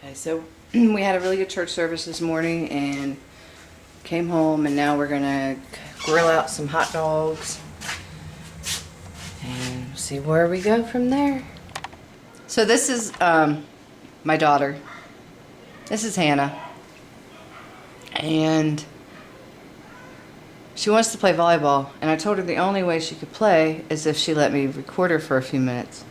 Okay, so we had a really good church service this morning and came home, and now we're gonna grill out some hot dogs and see where we go from there. So this is my daughter. This is Hannah. And she wants to play volleyball, and I told her the only way she could play is if she let me record her for a few minutes.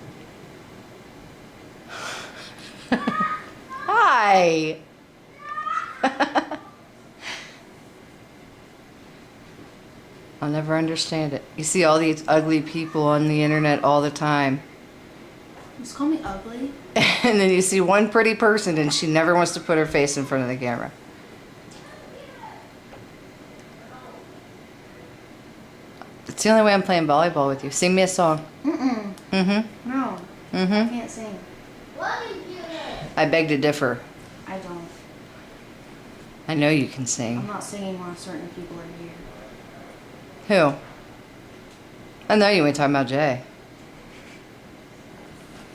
Hi! I'll never understand it. You see all these ugly people on the internet all the time. Just call me ugly. And then you see one pretty person and she never wants to put her face in front of the camera. It's the only way I'm playing volleyball with you. Sing me a song. Mm-mm. Mm-hmm. No. Mm-hmm. I can't sing. I beg to differ. I don't. I know you can sing. I'm not singing while certain people are here. Who? I know you ain't talking about Jay.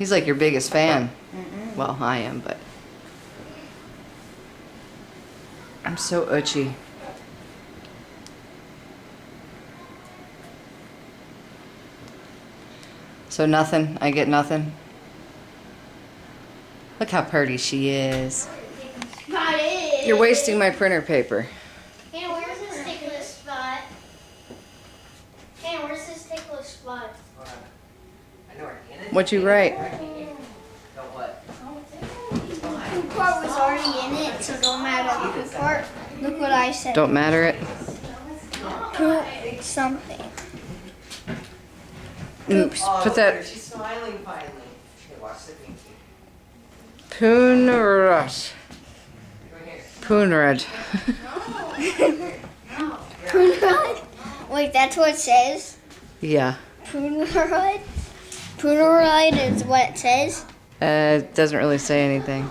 He's like your biggest fan. Mm-mm. Well, I am, but I'm so itchy. So nothing? I get nothing? Look how pretty she is. You're wasting my printer paper. Hey, where's this ticklish spot? Hey, where's this ticklish spot? I know where What'd you write? Poop part was already in it, so don't matter the poop part. Look what I said. Don't matter it? Poop something. Oops. Put that. She's smiling finally. Okay, watch the pinky. Poonrut. Poonrud. Poonrud? Wait, that's what it says? Yeah. Poonrud? Poonrud is what it says? It doesn't really say anything.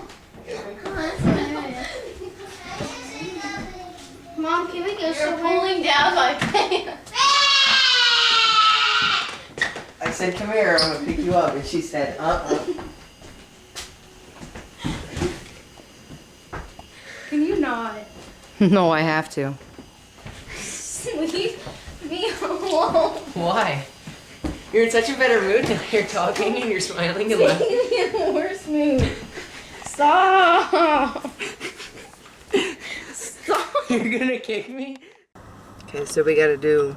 Mom, can we go You're somewhere? pulling down my pants. I said, come here, I'm gonna pick you up. And she said, Can you not? No, I have to. Leave me alone. Why? You're in such a better mood now. You're talking and you're smiling and laughing. Leave me in the worst mood. Stop. Stop. You're gonna kick me? Okay, so we gotta go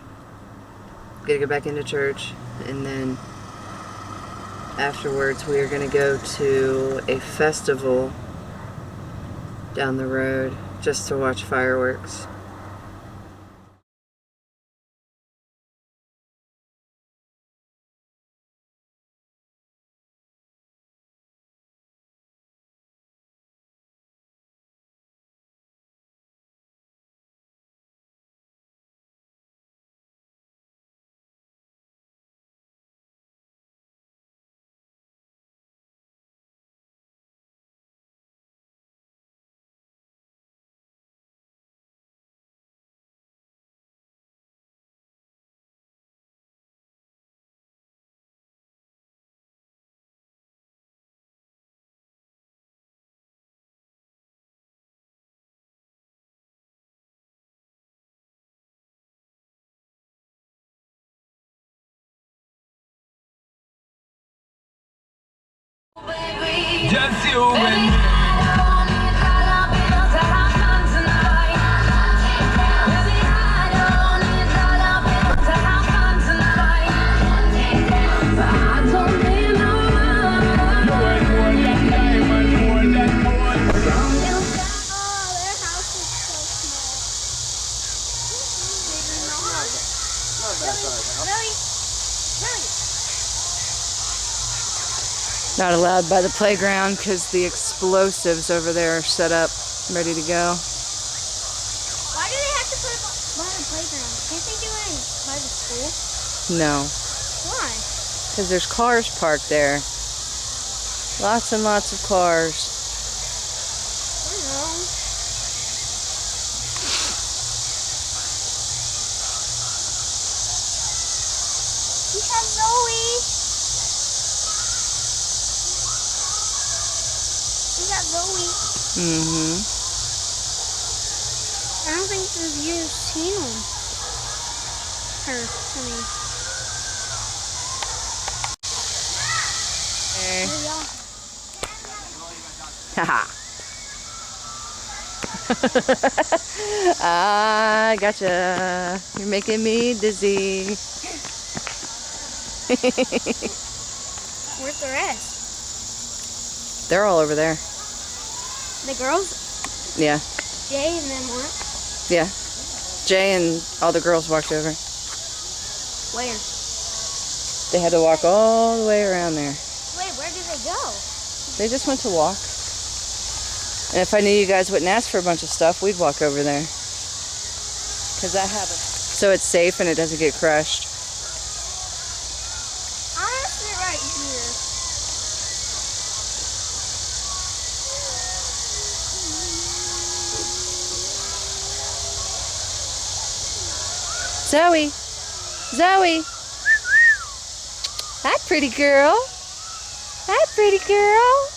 back into church, and then afterwards we are gonna go to a festival down the road just to watch fireworks. Just you and me. Not allowed by the playground because the explosives over there are set up, ready to go. Why do they have to put it by the playground? Can't they do it by the school? No, Why? because there's cars parked there. Lots and lots of cars. I don't know. We have Zoe. We got got Zoe. Mm-hmm. I don't think you've seen him. Her, I mean. Hey. There you are. Haha. I gotcha. You're making me dizzy. Where's the rest? They're all over there. The girls? Yeah. Jay and them weren't. Yeah. Jay and all the girls walked over. Where? They had to walk all the way around there. Wait, where did they go? They just went to walk. And if I knew you guys wouldn't ask for a bunch of stuff, we'd walk over there. Because I have it. So it's safe and it doesn't get crushed. I'm gonna sit right here. Zoe. Zoe. Hi, pretty girl. Hi, pretty girl.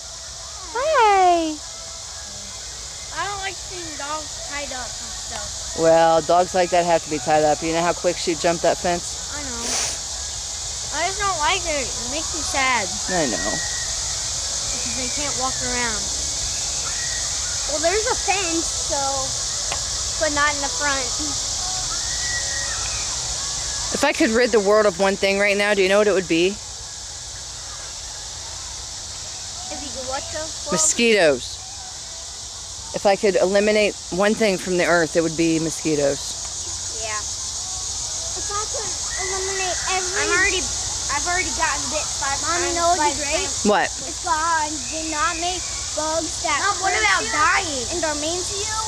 Hi. I don't like seeing dogs tied up and stuff. Well, dogs like that have to be tied up. You know how quick she'd jump that fence? I know. I just don't like it. It makes me sad I know. because they can't walk around. Well, there's a fence, so, but not in the front. If I could rid the world of one thing right now, do you know what it would be? If you could watch those. Mosquitoes. If I could eliminate one thing from the earth, it would be mosquitoes. Yeah. If I could eliminate I've already gotten bit 5 times. Mommy, know what'd be great? What? If God did not make bugs that Mom, what about dying? And are mean to you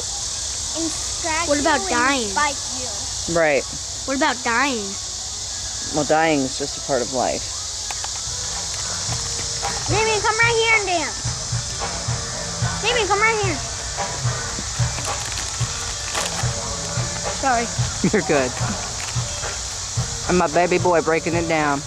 and scratch What about you dying? and bite you. Right. What about dying? Well, dying is just a part of life. Damien, come right here and dance. Damien, come right here. Sorry. You're good. I'm my baby boy breaking it down.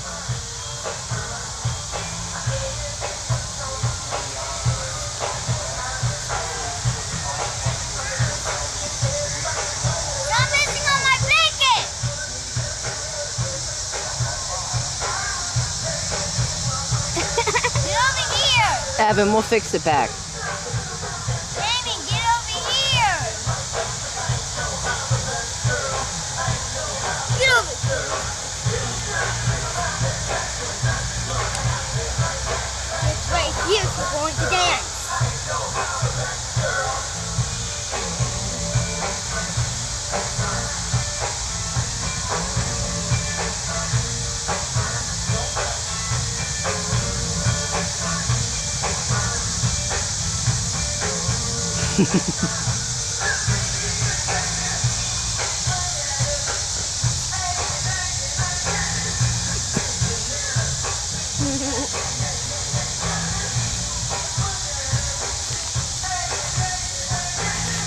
Stop messing on my blanket. Get over here. Evan, we'll fix it back. Damien, get over here. Get over here. It's right here if you're going to dance.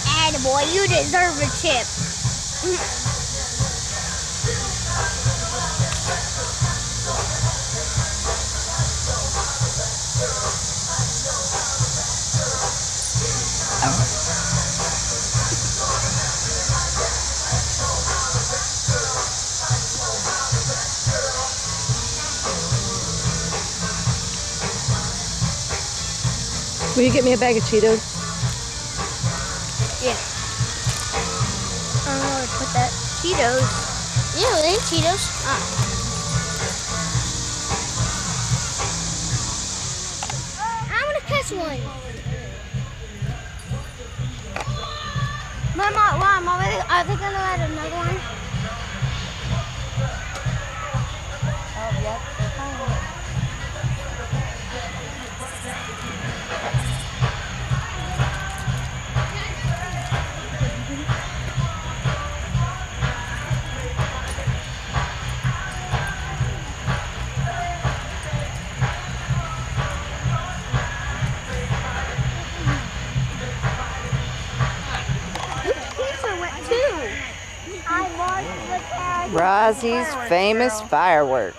Attaboy, you deserve a chip. Will you get me a bag of Cheetos? Yeah. I don't know where to put that. Cheetos. Yeah, it ain't Cheetos. I'm gonna catch one. Mom, are they gonna add another one? Oh, yep. Rozzis famous fireworks.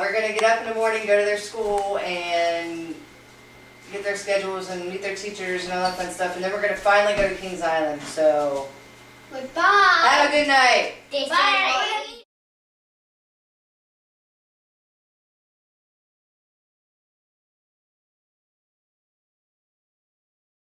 we're gonna get up in the morning, go to their school, and get their schedules and meet their teachers and all that fun stuff, and then we're gonna finally go to Kings Island. So Goodbye. have a good night. Bye.